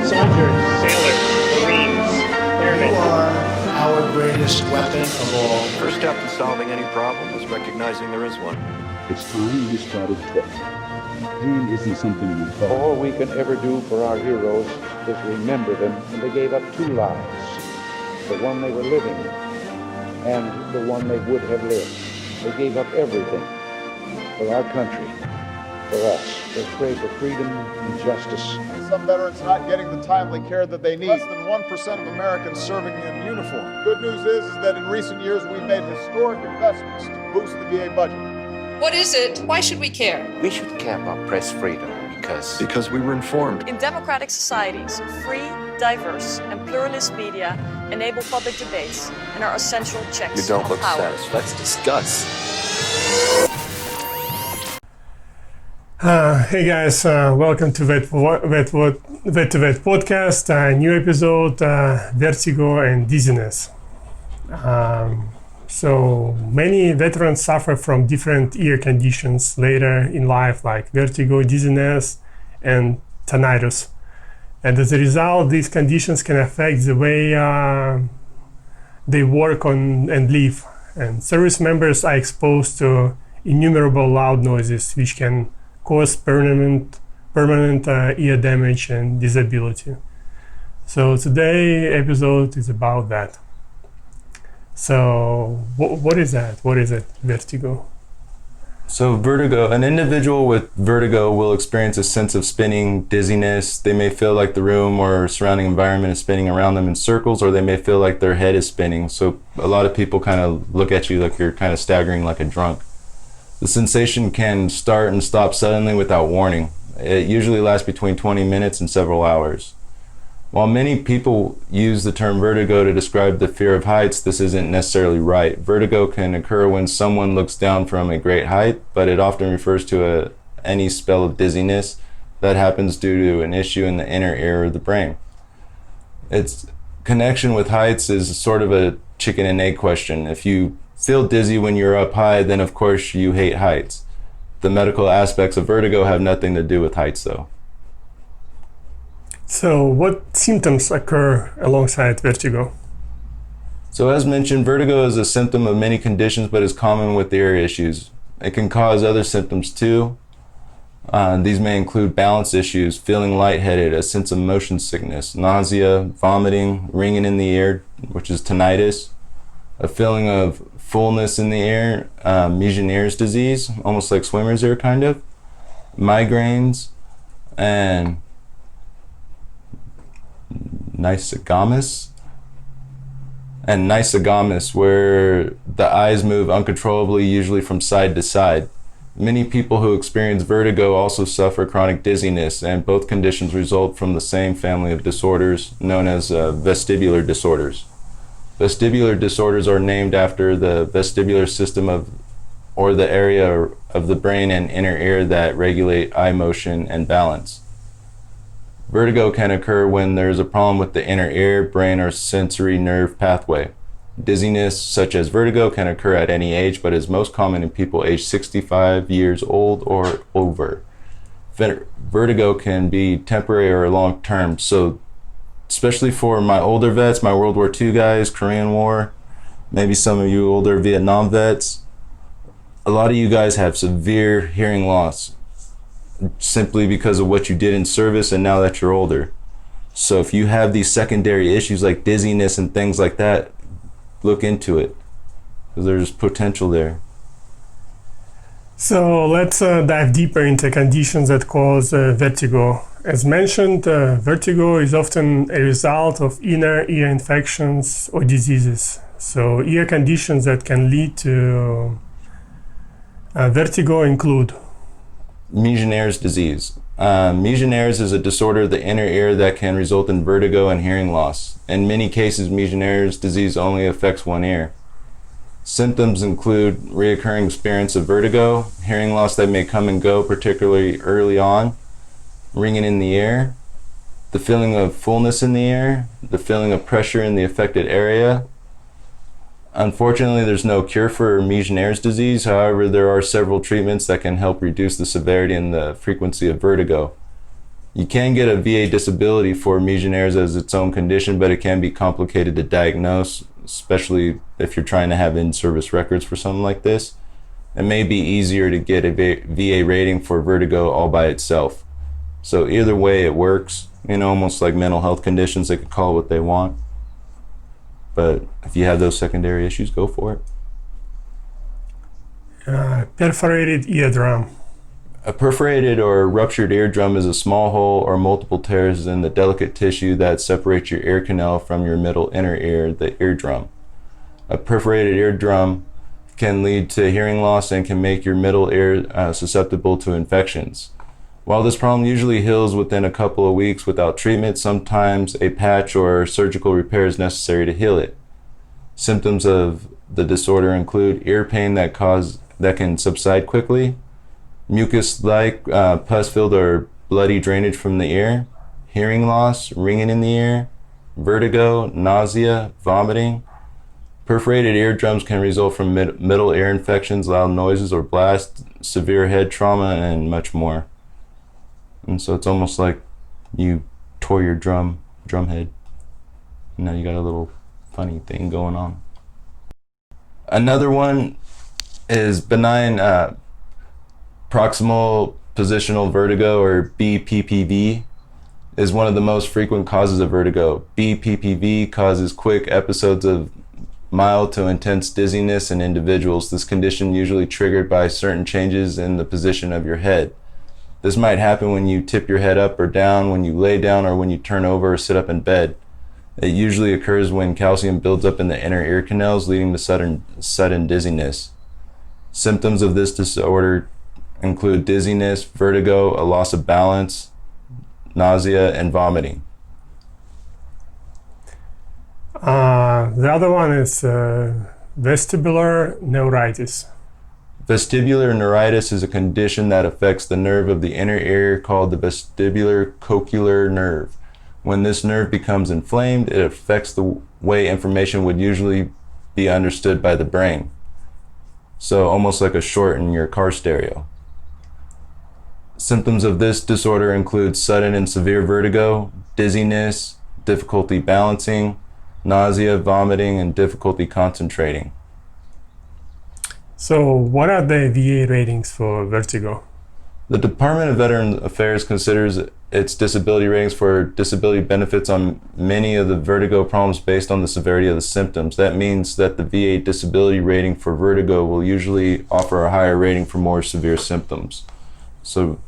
soldiers, sailors, marines, airmen. You are our greatest weapon of all. First step to solving any problem is recognizing there is one. It's time we started talking. Pain isn't something we call. All we can ever do for our heroes is remember them, and they gave up two lives, the one they were living and the one they would have lived. They gave up everything for our country, for us. They prayed for freedom and justice. Some veterans not getting the timely care that they need. Less than 1% of Americans serving in uniform. Good news is that in recent years we've made historic investments to boost the VA budget. What is it? Why should we care? We should care about press freedom because we were informed. In democratic societies, free, diverse, and pluralist media enable public debates and are essential checks You don't on look power. satisfied. Let's discuss. Hey guys, welcome to Vet podcast, new episode, Vertigo and Dizziness. So many veterans suffer from different ear conditions later in life, like vertigo, dizziness, and tinnitus. And as a result, these conditions can affect the way they work on and live. And service members are exposed to innumerable loud noises, which can cause permanent ear damage and disability. So today's episode is about that. So what is that? What is it, vertigo? So vertigo, an individual with vertigo will experience a sense of spinning, dizziness. They may feel like the room or surrounding environment is spinning around them in circles, or they may feel like their head is spinning. So a lot of people kind of look at you like you're kind of staggering like a drunk. The sensation can start and stop suddenly without warning. It usually lasts between 20 minutes and several hours. While many people use the term vertigo to describe the fear of heights, this isn't necessarily right. Vertigo can occur when someone looks down from a great height, but it often refers to any spell of dizziness that happens due to an issue in the inner ear of the brain. Its connection with heights is sort of a chicken and egg question. If you feel dizzy when you're up high, then of course you hate heights. The medical aspects of vertigo have nothing to do with heights though. So what symptoms occur alongside vertigo? So as mentioned, vertigo is a symptom of many conditions, but is common with ear issues. It can cause other symptoms too. These may include balance issues, feeling lightheaded, a sense of motion sickness, nausea, vomiting, ringing in the ear, which is tinnitus, a feeling of fullness in the ear, Meniere's disease, almost like swimmer's ear kind of, migraines, and nystagmus, where the eyes move uncontrollably, usually from side to side. Many people who experience vertigo also suffer chronic dizziness, and both conditions result from the same family of disorders known as vestibular disorders. Vestibular disorders are named after the vestibular system or the area of the brain and inner ear that regulate eye motion and balance. Vertigo can occur when there is a problem with the inner ear, brain, or sensory nerve pathway. Dizziness, such as vertigo, can occur at any age, but is most common in people aged 65 years old or over. Vertigo can be temporary or long-term, so especially for my older vets, my World War II guys, Korean War, maybe some of you older Vietnam vets, a lot of you guys have severe hearing loss simply because of what you did in service and now that you're older. So if you have these secondary issues like dizziness and things like that, look into it because there's potential there. So let's dive deeper into conditions that cause vertigo. As mentioned, vertigo is often a result of inner ear infections or diseases. So ear conditions that can lead to vertigo include Meniere's disease. Meniere's is a disorder of the inner ear that can result in vertigo and hearing loss. In many cases, Meniere's disease only affects one ear. Symptoms include reoccurring experience of vertigo, hearing loss that may come and go, particularly early on, ringing in the ear, the feeling of fullness in the ear, the feeling of pressure in the affected area. Unfortunately, there's no cure for Meniere's disease. However, there are several treatments that can help reduce the severity and the frequency of vertigo. You can get a VA disability for Meniere's as its own condition, but it can be complicated to diagnose, especially if you're trying to have in-service records for something like this. It may be easier to get a VA rating for vertigo all by itself. So either way it works, almost like mental health conditions, they can call it what they want. But if you have those secondary issues, go for it. Perforated eardrum. A perforated or ruptured eardrum is a small hole or multiple tears in the delicate tissue that separates your ear canal from your middle inner ear, the eardrum. A perforated eardrum can lead to hearing loss and can make your middle ear susceptible to infections. While this problem usually heals within a couple of weeks without treatment, sometimes a patch or surgical repair is necessary to heal it. Symptoms of the disorder include ear pain that can subside quickly, mucus-like, pus-filled or bloody drainage from the ear, hearing loss, ringing in the ear, vertigo, nausea, vomiting. Perforated eardrums can result from middle ear infections, loud noises or blasts, severe head trauma, and much more. And so it's almost like you tore your drum head. Now you got a little funny thing going on. Another one is benign proximal positional vertigo, or BPPV, is one of the most frequent causes of vertigo. BPPV causes quick episodes of mild to intense dizziness in individuals. This condition usually triggered by certain changes in the position of your head. This might happen when you tip your head up or down, when you lay down, or when you turn over or sit up in bed. It usually occurs when calcium builds up in the inner ear canals, leading to sudden dizziness. Symptoms of this disorder include dizziness, vertigo, a loss of balance, nausea, and vomiting. The other one is vestibular neuritis. Vestibular neuritis is a condition that affects the nerve of the inner ear called the vestibular cochlear nerve. When this nerve becomes inflamed, it affects the way information would usually be understood by the brain. So almost like a short in your car stereo. Symptoms of this disorder include sudden and severe vertigo, dizziness, difficulty balancing, nausea, vomiting, and difficulty concentrating. So what are the VA ratings for vertigo? The Department of Veterans Affairs considers its disability ratings for disability benefits on many of the vertigo problems based on the severity of the symptoms. That means that the VA disability rating for vertigo will usually offer a higher rating for more severe symptoms. So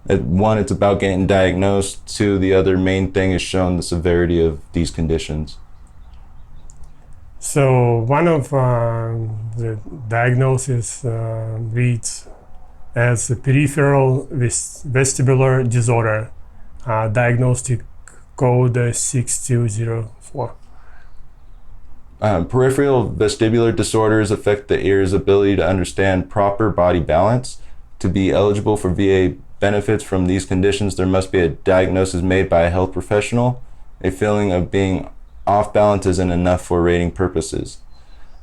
one, it's about getting diagnosed. Two, the other main thing is showing the severity of these conditions. So one of the diagnosis reads as a peripheral vestibular disorder, diagnostic code 6204. Peripheral vestibular disorders affect the ear's ability to understand proper body balance. To be eligible for VA benefits from these conditions, there must be a diagnosis made by a health professional. A feeling of being off balance isn't enough for rating purposes.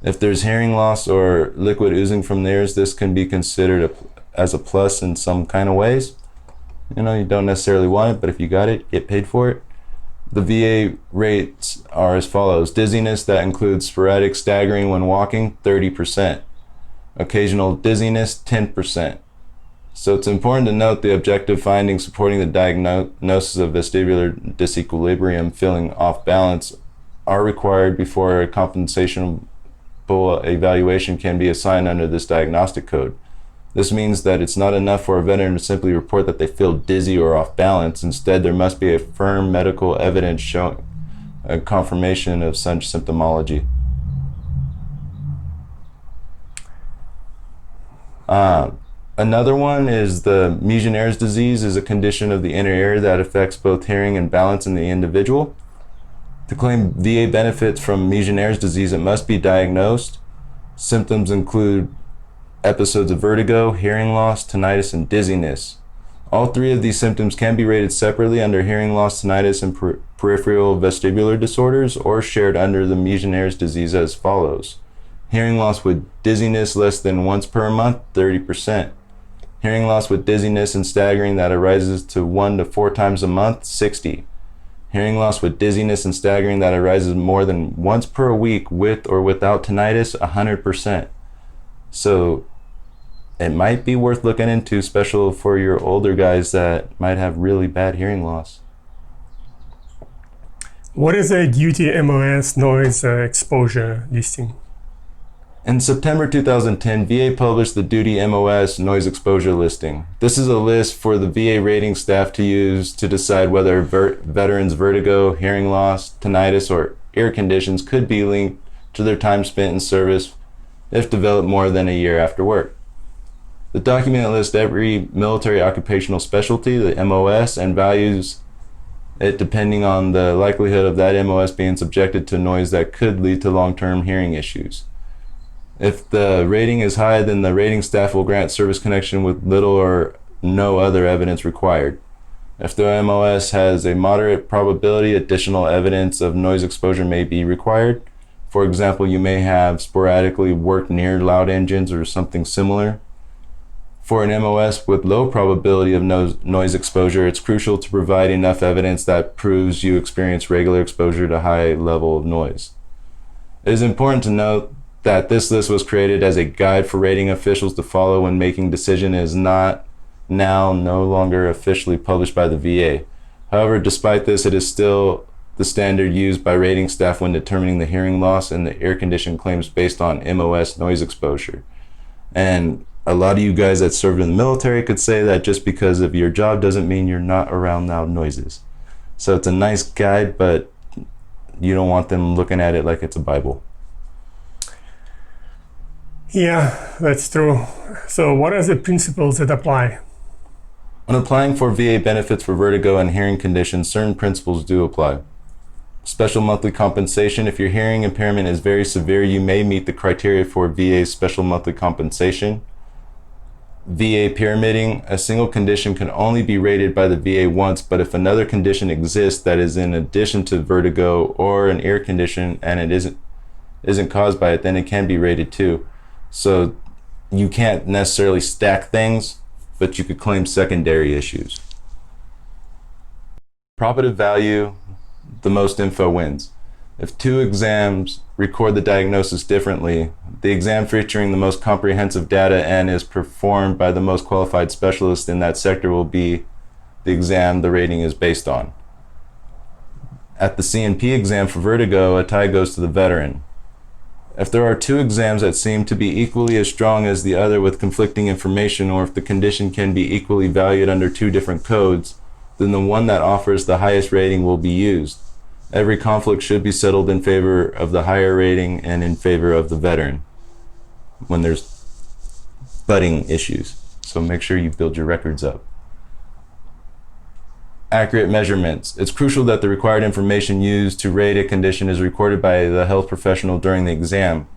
If there's hearing loss or liquid oozing from the ears, this can be considered as a plus in some kind of ways. You don't necessarily want it, but if you got it, get paid for it. The VA rates are as follows. Dizziness, that includes sporadic staggering when walking, 30%. Occasional dizziness, 10%. So it's important to note the objective findings supporting the diagnosis of vestibular disequilibrium, feeling off balance, are required before a compensational evaluation can be assigned under this diagnostic code. This means that it's not enough for a veteran to simply report that they feel dizzy or off balance. Instead, there must be a firm medical evidence showing a confirmation of such symptomology. Another one is the Meniere's disease, is a condition of the inner ear that affects both hearing and balance in the individual. To claim VA benefits from Meniere's disease, it must be diagnosed. Symptoms include episodes of vertigo, hearing loss, tinnitus, and dizziness. All three of these symptoms can be rated separately under hearing loss, tinnitus, and peripheral vestibular disorders, or shared under the Meniere's disease as follows. Hearing loss with dizziness less than once per month, 30%. Hearing loss with dizziness and staggering that arises to 1 to 4 times a month, 60. Hearing loss with dizziness and staggering that arises more than once per week with or without tinnitus, 100%. So it might be worth looking into, especially for your older guys that might have really bad hearing loss. What is a duty MOS noise exposure listing? In September 2010, VA published the Duty MOS Noise Exposure Listing. This is a list for the VA rating staff to use to decide whether veterans' vertigo, hearing loss, tinnitus, or ear conditions could be linked to their time spent in service if developed more than a year after work. The document lists every military occupational specialty, the MOS, and values it depending on the likelihood of that MOS being subjected to noise that could lead to long-term hearing issues. If the rating is high, then the rating staff will grant service connection with little or no other evidence required. If the MOS has a moderate probability, additional evidence of noise exposure may be required. For example, you may have sporadically worked near loud engines or something similar. For an MOS with low probability of noise exposure, it's crucial to provide enough evidence that proves you experience regular exposure to high level of noise. It is important to note that this list was created as a guide for rating officials to follow when making decision and is no longer officially published by the VA. However, despite this, it is still the standard used by rating staff when determining the hearing loss and the ear condition claims based on MOS noise exposure. And a lot of you guys that served in the military could say that just because of your job doesn't mean you're not around loud noises. So it's a nice guide, but you don't want them looking at it like it's a Bible. Yeah, that's true. So what are the principles that apply? When applying for VA benefits for vertigo and hearing conditions, certain principles do apply. Special monthly compensation. If your hearing impairment is very severe, you may meet the criteria for VA special monthly compensation. VA pyramiding. A single condition can only be rated by the VA once, but if another condition exists that is in addition to vertigo or an ear condition and it isn't caused by it, then it can be rated too. So you can't necessarily stack things, but you could claim secondary issues. Probative value, the most info wins. If two exams record the diagnosis differently, the exam featuring the most comprehensive data and is performed by the most qualified specialist in that sector will be the exam the rating is based on. At the C&P exam for vertigo, a tie goes to the veteran. If there are two exams that seem to be equally as strong as the other with conflicting information, or if the condition can be equally valued under two different codes, then the one that offers the highest rating will be used. Every conflict should be settled in favor of the higher rating and in favor of the veteran when there's budding issues. So make sure you build your records up. Accurate measurements. It's crucial that the required information used to rate a condition is recorded by the health professional during the exam.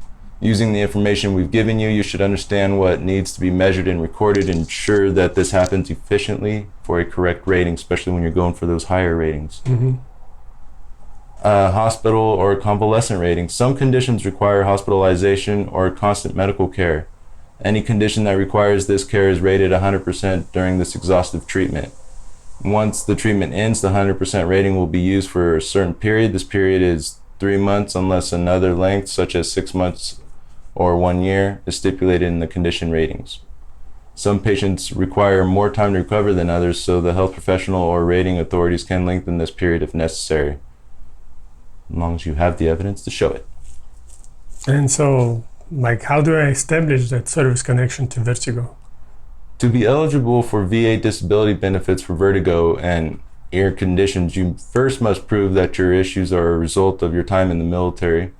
Using the information we've given you, you should understand what needs to be measured and recorded and ensure that this happens efficiently for a correct rating, especially when you're going for those higher ratings. Hospital or convalescent rating. Some conditions require hospitalization or constant medical care. Any condition that requires this care is rated 100% during this exhaustive treatment. Once the treatment ends, the 100% rating will be used for a certain period. This period is 3 months unless another length, such as 6 months or 1 year, is stipulated in the condition ratings. Some patients require more time to recover than others, so the health professional or rating authorities can lengthen this period if necessary, as long as you have the evidence to show it. And so, how do I establish that service connection to vertigo? To be eligible for VA disability benefits for vertigo and ear conditions, you first must prove that your issues are a result of your time in the military.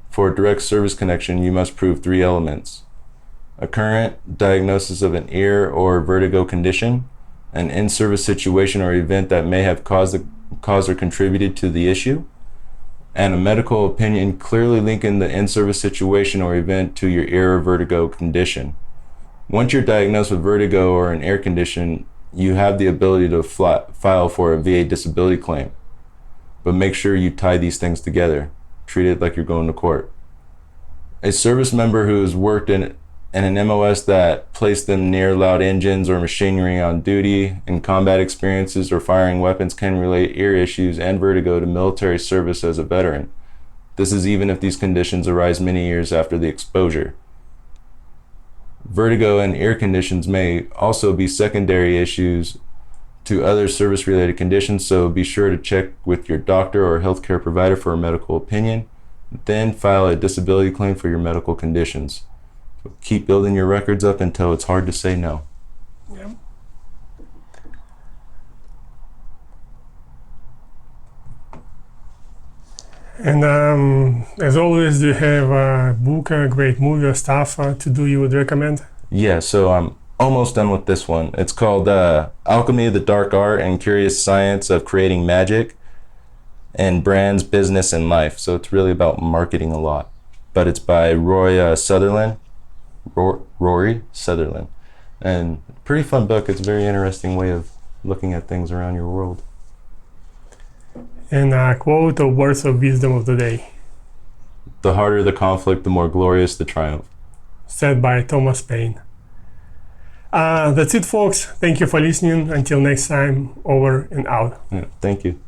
For a direct service connection, you must prove 3 elements: a current diagnosis of an ear or vertigo condition, an in-service situation or event that may have caused or contributed to the issue, and a medical opinion clearly linking the in-service situation or event to your ear or vertigo condition. Once you're diagnosed with vertigo or an ear condition, you have the ability to file for a VA disability claim. But make sure you tie these things together. Treat it like you're going to court. A service member who has worked in and an MOS that placed them near loud engines or machinery on duty. In combat experiences or firing weapons can relate ear issues and vertigo to military service as a veteran. This is even if these conditions arise many years after the exposure. Vertigo and ear conditions may also be secondary issues to other service-related conditions, so be sure to check with your doctor or healthcare provider for a medical opinion. Then file a disability claim for your medical conditions. So keep building your records up until it's hard to say no. Yeah. And as always, do you have a book, a great movie or stuff to do you would recommend? Yeah, so I'm almost done with this one. It's called Alchemy, the Dark Art and Curious Science of Creating Magic and Brands, Business, and Life. So it's really about marketing a lot. But it's by Rory Sutherland. And pretty fun book. It's a very interesting way of looking at things around your world. And a quote or words of wisdom of the day. The harder the conflict, the more glorious the triumph. Said by Thomas Paine. That's it, folks. Thank you for listening. Until next time, over and out. Yeah, thank you.